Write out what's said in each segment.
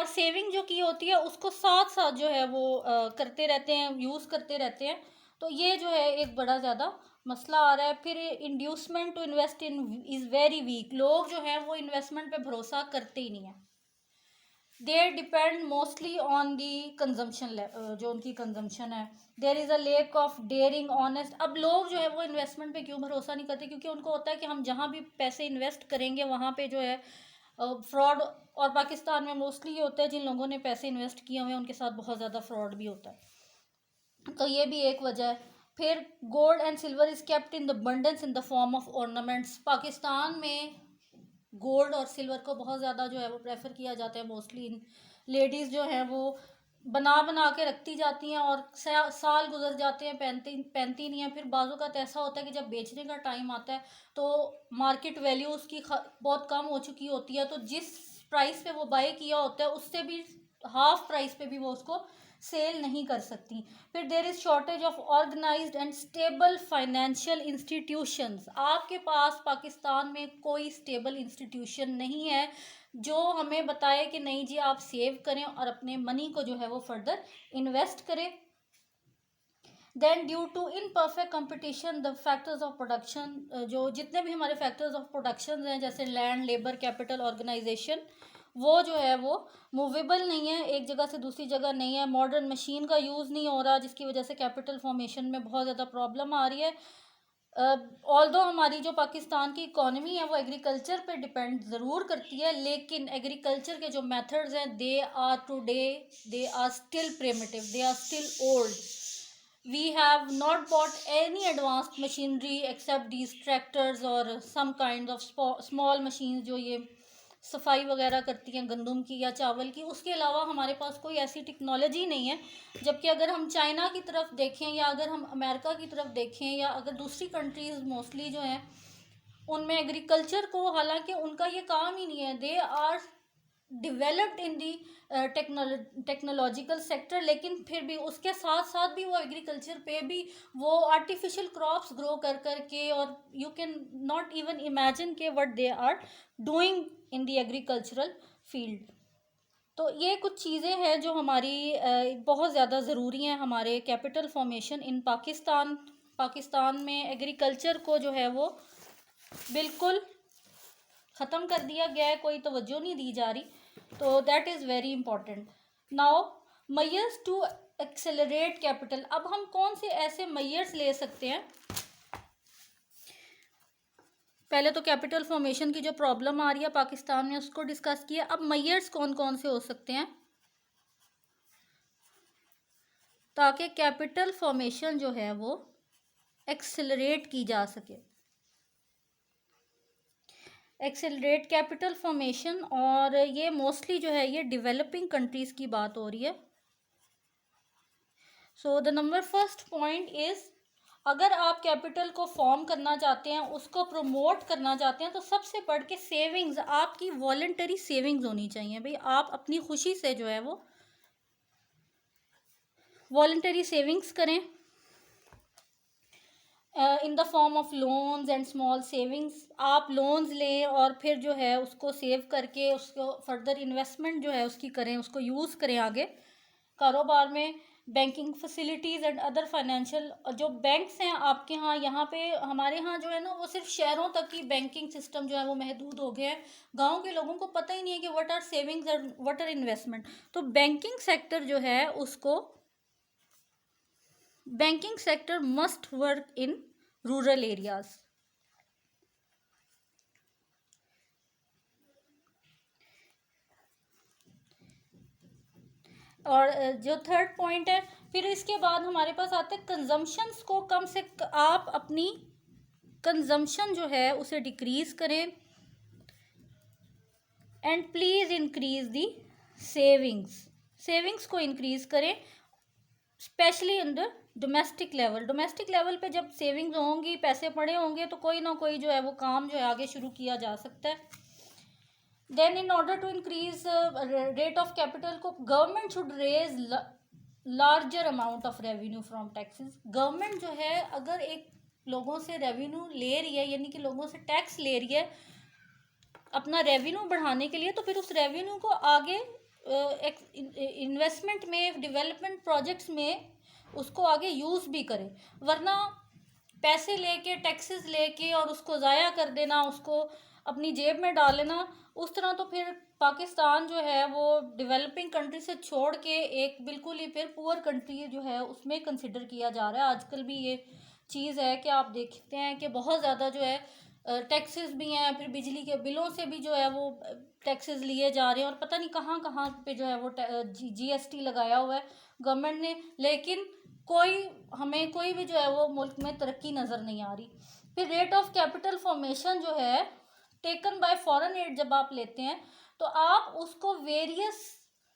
और सेविंग जो की होती है उसको साथ साथ जो है वो करते रहते हैं, यूज़ करते रहते हैं। तो ये जो है एक बड़ा ज़्यादा मसला आ रहा है। फिर inducement to invest in is very weak, लोग जो हैं वो इन्वेस्टमेंट पे भरोसा करते ही नहीं है। They depend mostly on the consumption, जो उनकी कंजम्पशन है। There is a lack of daring honest. अब लोग जो है वो इन्वेस्टमेंट पे क्यों भरोसा नहीं करते, क्योंकि उनको होता है कि हम जहाँ भी पैसे इन्वेस्ट करेंगे वहाँ पे जो है फ्रॉड। और पाकिस्तान में मोस्टली ये होता है जिन लोगों ने पैसे इन्वेस्ट किए हुए हैं उनके साथ बहुत ज़्यादा फ्रॉड भी होता है, तो ये भी एक वजह है। फिर gold and silver is kept in the abundance in the form of ornaments. Pakistan में गोल्ड और सिल्वर को बहुत ज़्यादा जो है वो प्रेफर किया जाता है। मोस्टली लेडीज़ जो हैं वो बना बना के रखती जाती हैं और साल गुजर जाते हैं, पहनती पहनती नहीं है। फिर बाजू का तो ऐसा होता है कि जब बेचने का टाइम आता है तो मार्केट वैल्यू उसकी बहुत कम हो चुकी होती है, तो जिस प्राइस पे वो बाय किया होता है उससे भी हाफ प्राइस पे भी वो उसको सेल नहीं कर सकती। फिर there is shortage of organised and stable financial institutions. आपके पास पाकिस्तान में कोई स्टेबल इंस्टीट्यूशन नहीं है जो हमें बताए कि नहीं जी आप सेव करें और अपने मनी को जो है वो फर्दर इन्वेस्ट करें। Then due to imperfect competition the factors of production, जो जितने भी हमारे फैक्टर्स ऑफ प्रोडक्शन हैं जैसे लैंड, लेबर, कैपिटल, ऑर्गेनाइजेशन, वो जो है वो मूवेबल नहीं है, एक जगह से दूसरी जगह नहीं है। मॉडर्न मशीन का यूज़ नहीं हो रहा जिसकी वजह से कैपिटल फॉर्मेशन में बहुत ज़्यादा प्रॉब्लम आ रही है। ऑल्दो हमारी जो पाकिस्तान की इकॉनमी है वो एग्रीकल्चर पे डिपेंड ज़रूर करती है, लेकिन एग्रीकल्चर के जो मेथड्स हैं they are still primitive, they are still old. we have not bought any advanced machinery except these tractors और some kinds of small machines जो ये सफाई वगैरह करती हैं गंदम की या चावल की। उसके अलावा हमारे पास कोई ऐसी टेक्नोलॉजी नहीं है। जबकि अगर हम चाइना की तरफ देखें या अगर हम अमेरिका की तरफ देखें या अगर दूसरी कंट्रीज़ मोस्टली जो हैं उनमें एग्रीकल्चर को, हालांकि उनका ये काम ही नहीं है, they are developed in the technological sector, लेकिन फिर भी उसके साथ साथ भी वो एग्रीकल्चर पे भी वो आर्टिफिशियल क्रॉप्स ग्रो कर कर के, और you can not even imagine के what they are doing in the agricultural field. तो ये कुछ चीज़ें हैं जो हमारी बहुत ज़्यादा ज़रूरी हैं हमारे कैपिटल फॉर्मेशन इन पाकिस्तान। पाकिस्तान में एग्रीकल्चर को जो है वो बिल्कुल ख़त्म कर दिया गया है, कोई तवज्जो नहीं दी जा रही, तो that is very important. Now measures to accelerate capital. अब हम कौन से ऐसे मेयर्स ले सकते हैं? पहले तो कैपिटल फॉर्मेशन की जो प्रॉब्लम आ रही है पाकिस्तान में उसको डिस्कस किया। अब मेयर्स कौन कौन से हो सकते हैं ताकि कैपिटल फॉर्मेशन जो है वो एक्सेलरेट की जा सके। एक्सेलरेट कैपिटल फॉर्मेशन, और ये मोस्टली जो है ये डेवलपिंग कंट्रीज़ की बात हो रही है। So the number first point is, अगर आप कैपिटल को फॉर्म करना चाहते हैं, उसको प्रमोट करना चाहते हैं, तो सबसे बढ़ के सेविंग्स, आपकी वॉलंटरी सेविंग्स होनी चाहिए। भाई आप अपनी खुशी से जो है वो वॉलंटरी सेविंग्स करें in the form of loans and small savings. आप लोन्स लें और फिर जो है उसको सेव करके उसको फर्दर इन्वेस्टमेंट जो है उसकी करें, उसको यूज़ करें आगे कारोबार में। Banking facilities and other financial, जो बैंक्स हैं आपके यहाँ, यहाँ पे हमारे यहाँ जो है ना वो सिर्फ शहरों तक की बैंकिंग सिस्टम जो है वो महदूद हो गए हैं। गांव के लोगों को पता ही नहीं है कि what are savings and what are investment. तो बैंकिंग सेक्टर जो है उसको, banking sector must work in rural areas. और जो थर्ड पॉइंट है, फिर इसके बाद हमारे पास आते हैं कंजम्पशंस को कम से आप अपनी कंजम्पशन जो है उसे डिक्रीज करें and please increase the savings. Savings को इंक्रीज करें specially in the domestic level. Domestic level पे जब सेविंग्स होंगी, पैसे पड़े होंगे, तो कोई ना कोई जो है वो काम जो है आगे शुरू किया जा सकता है। Then in order to increase rate of capital को government should raise larger amount of revenue from taxes. Government जो है अगर एक लोगों से रेवेन्यू ले रही है, यानी कि लोगों से टैक्स ले रही है अपना रेवेन्यू बढ़ाने के लिए, तो फिर उस रेवेन्यू को आगे इन्वेस्टमेंट में, डेवलपमेंट प्रोजेक्ट्स में उसको आगे यूज़ भी करें, वरना पैसे लेके, टैक्सेस लेके और उसको ज़ाया कर देना, उसको अपनी जेब में डाल लेना, उस तरह तो फिर पाकिस्तान जो है वो डेवलपिंग कंट्री से छोड़ के एक बिल्कुल ही फिर पुअर कंट्री जो है उसमें कंसिडर किया जा रहा है। आजकल भी ये चीज़ है कि आप देखते हैं कि बहुत ज़्यादा जो है टैक्सेस भी हैं, फिर बिजली के बिलों से भी जो है वो टैक्सेस लिए जा रहे हैं, और पता नहीं कहाँ कहाँ पे जो है वो GST लगाया हुआ है गवर्नमेंट ने, लेकिन हमें कोई भी जो है वो मुल्क में तरक्की नज़र नहीं आ रही। फिर रेट ऑफ कैपिटल फॉर्मेशन जो है टेकन बाय फॉरेन एड जब आप लेते हैं तो आप उसको वेरियस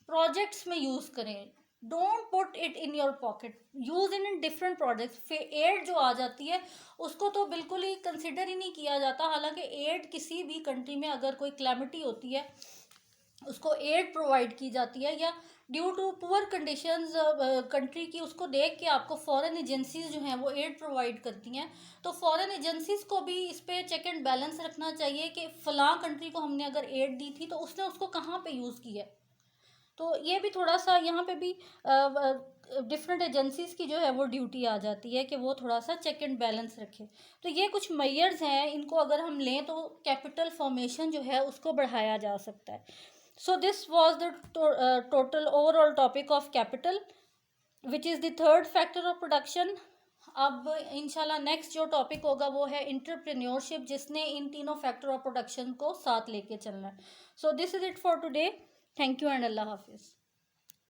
प्रोजेक्ट्स में यूज़ करें, don't put it in your pocket, use in different projects. फिर एड जो आ जाती है उसको तो बिल्कुल ही कंसिडर ही नहीं किया जाता। हालांकि एड किसी भी कंट्री में अगर कोई क्लैमिटी होती है उसको एड प्रोवाइड की जाती है, या due to poor conditions country की, उसको देख के आपको फॉरेन एजेंसीज जो हैं वो एड प्रोवाइड करती हैं। तो फॉरेन एजेंसीज को भी इस पे चेक एंड बैलेंस रखना चाहिए कि फ़लाँ कंट्री को हमने अगर एड दी थी तो उसने उसको कहाँ पे यूज़ किया है। तो ये भी थोड़ा सा यहाँ पे भी डिफरेंट एजेंसीज की जो है वो ड्यूटी आ जाती है कि वो थोड़ा सा चेक एंड बैलेंस रखे। तो ये कुछ मेयर्स हैं, इनको अगर हम लें तो कैपिटल फॉर्मेशन जो है उसको बढ़ाया जा सकता है। So this was the total overall topic of capital which is the third factor of production. अब इंशाल्लाह नेक्स्ट जो टॉपिक होगा वो है इंटरप्रेन्योरशिप, जिसने इन तीनों फैक्टर ऑफ प्रोडक्शन को साथ लेके चलना है। So this is it for today. Thank you and अल्लाह हाफिज़।